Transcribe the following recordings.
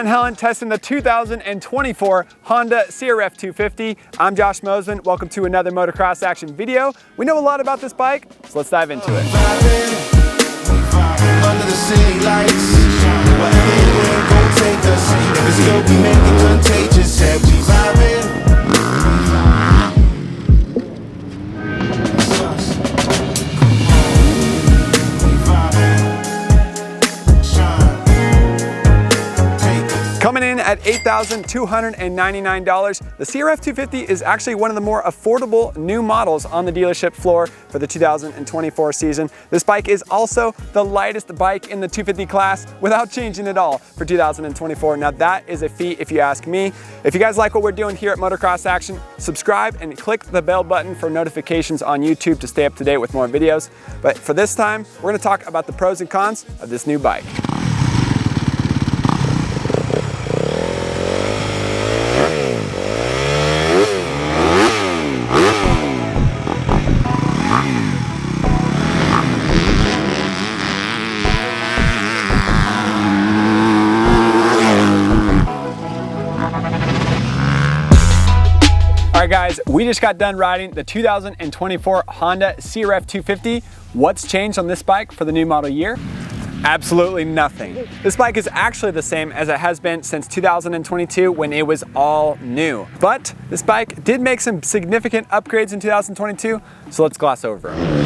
Glen Helen testing the 2024 Honda CRF250. I'm Josh Mosiman. Welcome to another motocross action video. We know a lot about this bike, so let's dive into it. Under the city lights, wherever the wind gon' take us, if it's good, we make it contagious. Yeah, we vibing. Coming in at $8,299, the CRF250 is actually one of the more affordable new models on the dealership floor for the 2024 season. This bike is also the lightest bike in the 250 class without changing at all for 2024. Now that is a feat if you ask me. If you guys like what we're doing here at Motocross Action, subscribe and click the bell button for notifications on YouTube to stay up to date with more videos. But for this time, we're gonna talk about the pros and cons of this new bike. All right guys, we just got done riding the 2024 Honda CRF250. What's changed on this bike for the new model year? Absolutely nothing. This bike is actually the same as it has been since 2022 when it was all new. But this bike did make some significant upgrades in 2022, so let's gloss over them.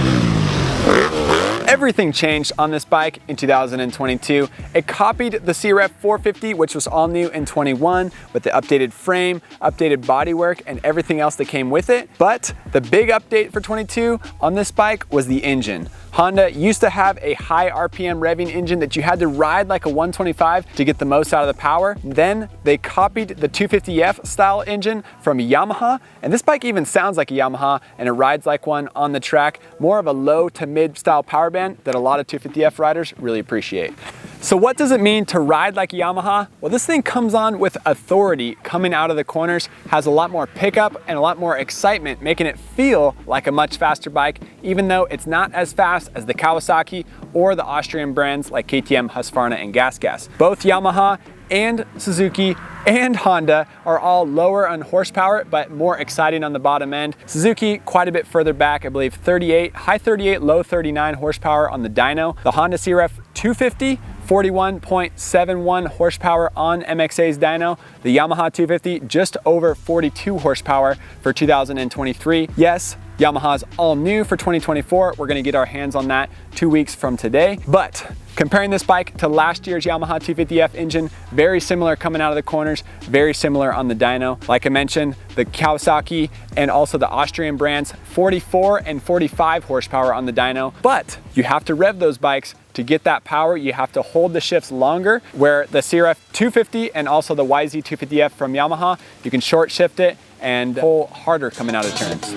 Everything changed on this bike in 2022. It copied the CRF450, which was all new in 21 with the updated frame, updated bodywork, and everything else that came with it. But the big update for 22 on this bike was the engine. Honda used to have a high RPM revving engine that you had to ride like a 125 to get the most out of the power. Then they copied the 250F style engine from Yamaha, and this bike even sounds like a Yamaha and it rides like one on the track. More of a low to mid style power band that a lot of 250F riders really appreciate. So what does it mean to ride like a Yamaha? Well, this thing comes on with authority coming out of the corners, has a lot more pickup and a lot more excitement, making it feel like a much faster bike, even though it's not as fast as the Kawasaki or the Austrian brands like KTM, Husqvarna, and GasGas. Both Yamaha and Suzuki and Honda are all lower on horsepower, but more exciting on the bottom end. Suzuki quite a bit further back, I believe 38, high 38, low 39 horsepower on the dyno. The Honda CRF250, 41.71 horsepower on MXA's dyno. The Yamaha 250, just over 42 horsepower for 2023. Yes, Yamaha's all new for 2024. We're gonna get our hands on that 2 weeks from today. But comparing this bike to last year's Yamaha 250F engine, very similar coming out of the corners, very similar on the dyno. Like I mentioned, the Kawasaki and also the Austrian brands, 44 and 45 horsepower on the dyno. But you have to rev those bikes to get that power. You have to hold the shifts longer, where the CRF250 and also the YZ250F from Yamaha, you can short shift it and pull harder coming out of turns.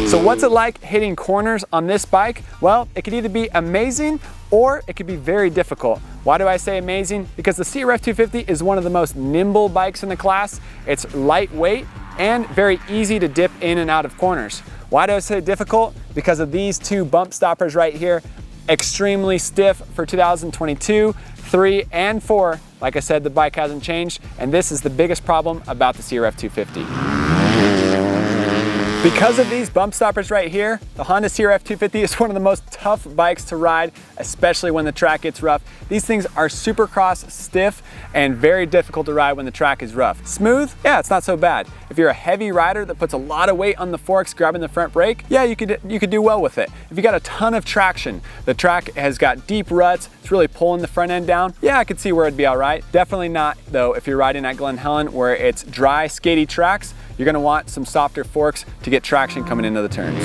So what's it like hitting corners on this bike? Well, it could either be amazing or it could be very difficult. Why do I say amazing? Because the CRF250 is one of the most nimble bikes in the class. It's lightweight and very easy to dip in and out of corners. Why do I say difficult? Because of these two bump stoppers right here, extremely stiff for 2022, 3 and 4. Like I said, the bike hasn't changed, and this is the biggest problem about the CRF250. Because of these bump stoppers right here, the Honda CRF250 is one of the most tough bikes to ride, especially when the track gets rough. These things are supercross stiff and very difficult to ride when the track is rough. Smooth? Yeah, it's not so bad. If you're a heavy rider that puts a lot of weight on the forks grabbing the front brake, yeah, you could do well with it. If you got a ton of traction, the track has got deep ruts, it's really pulling the front end down, yeah, I could see where it'd be all right. Definitely not though if you're riding at Glen Helen where it's dry, skatey tracks. You're gonna want some softer forks to get traction coming into the turns.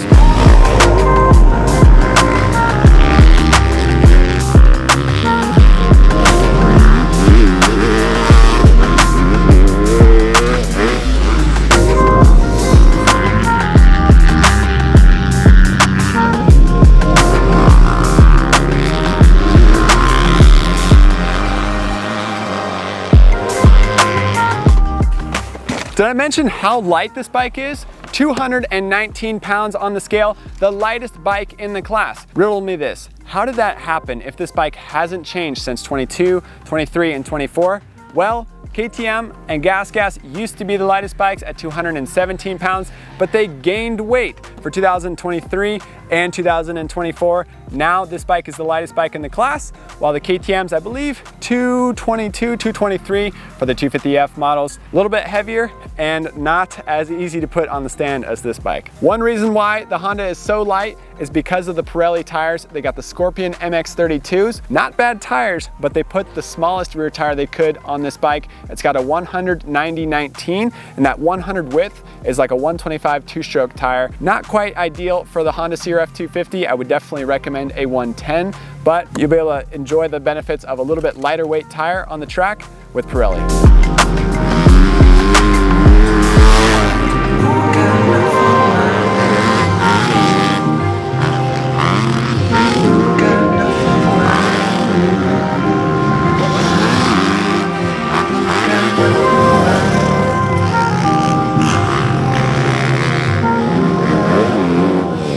Did I mention how light this bike is? 219 pounds on the scale, the lightest bike in the class. Riddle me this, how did that happen if this bike hasn't changed since 22, 23, and 24? Well, KTM and Gas used to be the lightest bikes at 217 pounds, but they gained weight for 2023 and 2024. Now this bike is the lightest bike in the class, while the KTM's, I believe, 222, 223 for the 250F models. A little bit heavier and not as easy to put on the stand as this bike. One reason why the Honda is so light is because of the Pirelli tires. They got the Scorpion MX32s. Not bad tires, but they put the smallest rear tire they could on this bike. It's got a 190/19, and that 100 width is like a 125 two-stroke tire. Not quite ideal for the Honda CRF250. I would definitely recommend a 110, but you'll be able to enjoy the benefits of a little bit lighter weight tire on the track with Pirelli.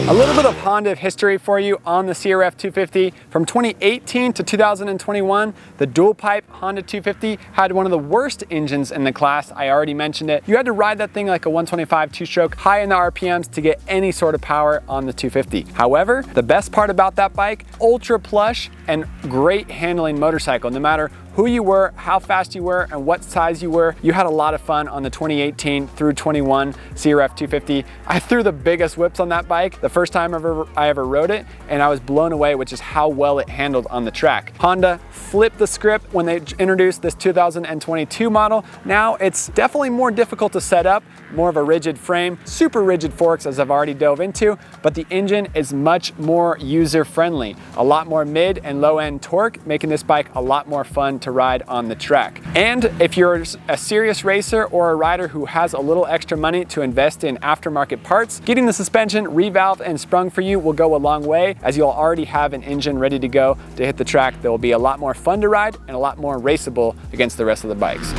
A little bit of Honda history for you on the CRF250. From 2018 to 2021, the dual pipe Honda 250 had one of the worst engines in the class. I already mentioned it. You had to ride that thing like a 125 two-stroke, high in the RPMs to get any sort of power on the 250. However, the best part about that bike, ultra plush and great handling motorcycle. No matter who you were, how fast you were, and what size you were, you had a lot of fun on the 2018 through 21 CRF250. I threw the biggest whips on that bike the first time I ever rode it, and I was blown away, which is how well it handled on the track. Honda flipped the script when they introduced this 2022 model. Now it's definitely more difficult to set up, more of a rigid frame, super rigid forks as I've already dove into, but the engine is much more user-friendly. A lot more mid and low-end torque, making this bike a lot more fun to ride on the track. And if you're a serious racer or a rider who has a little extra money to invest in aftermarket parts, getting the suspension revalved and sprung for you will go a long way, as you'll already have an engine ready to go to hit the track that will be a lot more fun to ride and a lot more raceable against the rest of the bikes.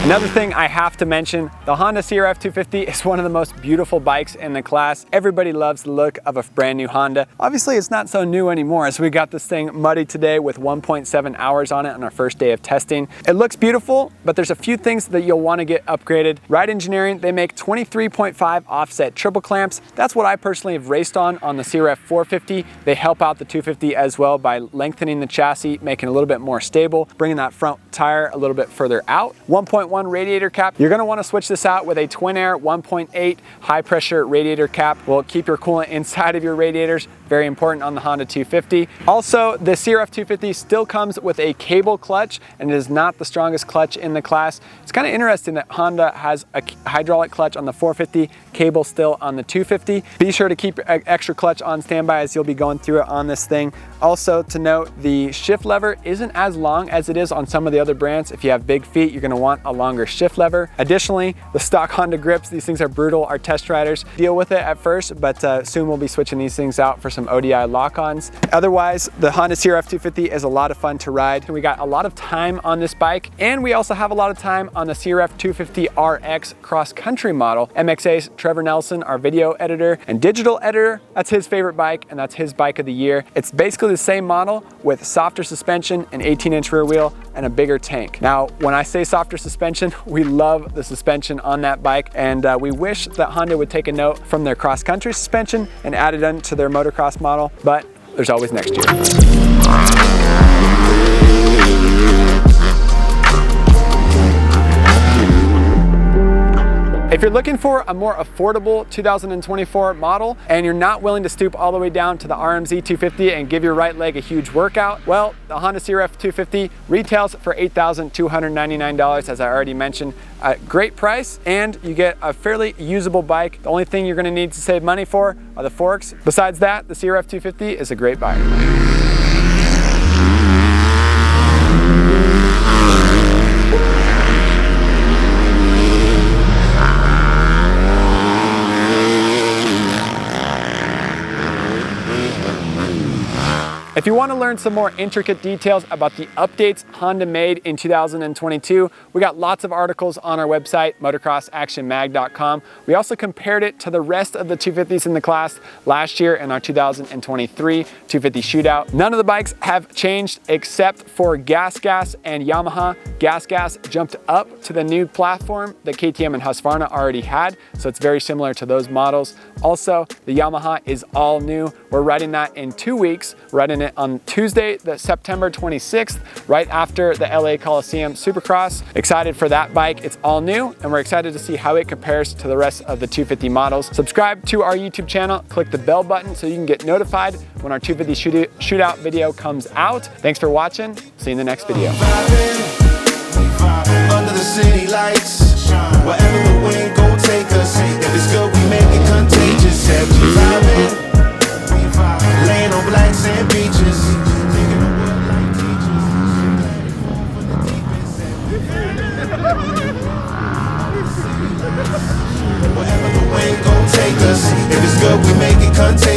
Another thing I have to mention, the Honda CRF250 is one of the most beautiful bikes in the class. Everybody loves the look of a brand new Honda. Obviously, it's not so new anymore, as we got this thing muddy today with 1.7 hours on it on our first day of testing. It looks beautiful, but there's a few things that you'll want to get upgraded. Ride Engineering, they make 23.5 offset triple clamps. That's what I personally have raced on the CRF450. They help out the 250 as well by lengthening the chassis, making it a little bit more stable, bringing that front tire a little bit further out. 1.1 radiator cap. You're going to want to switch this out with a twin air 1.8 high pressure radiator cap. Will keep your coolant inside of your radiators. Very important on the Honda 250. Also, the CRF250 still comes with a cable clutch, and it is not the strongest clutch in the class. It's kind of interesting that Honda has a hydraulic clutch on the 450, cable still on the 250. Be sure to keep an extra clutch on standby as you'll be going through it on this thing. Also to note, the shift lever isn't as long as it is on some of the other brands. If you have big feet, you're going to want a longer shift lever. Additionally, the stock Honda grips, these things are brutal. Our test riders deal with it at first, but soon we'll be switching these things out for some ODI lock-ons. Otherwise, the Honda CRF250 is a lot of fun to ride. We got a lot of time on this bike, and we also have a lot of time on the CRF250 RX cross-country model. MXA's Trevor Nelson, our video editor and digital editor, that's his favorite bike, and that's his bike of the year. It's basically the same model with softer suspension, an 18-inch rear wheel, and a bigger tank. Now, when I say softer suspension, we love the suspension on that bike, and we wish that Honda would take a note from their cross-country suspension and add it into their motocross model, but there's always next year. If you're looking for a more affordable 2024 model and you're not willing to stoop all the way down to the RMZ 250 and give your right leg a huge workout, well, the Honda CRF 250 retails for $8,299, as I already mentioned. A great price, and you get a fairly usable bike. The only thing you're gonna need to save money for are the forks. Besides that, the CRF 250 is a great buy. If you want to learn some more intricate details about the updates Honda made in 2022, we got lots of articles on our website, motocrossactionmag.com. We also compared it to the rest of the 250s in the class last year in our 2023 250 shootout. None of the bikes have changed except for Gas and Yamaha. Gas jumped up to the new platform that KTM and Husqvarna already had, so it's very similar to those models. Also, the Yamaha is all new. We're riding that in 2 weeks. We're riding it on Tuesday, the September 26th, right after the LA Coliseum Supercross. Excited for that bike. It's all new, and we're excited to see how it compares to the rest of the 250 models. Subscribe to our YouTube channel, click the bell button so you can get notified when our 250 shootout video comes out. Thanks for watching. See you in the next video. Under the city lights, wherever the wind go take us. If it's good, we make it contagious. Laying on black sand beaches. Wherever the wind go take us. If it's good, we make it contagious.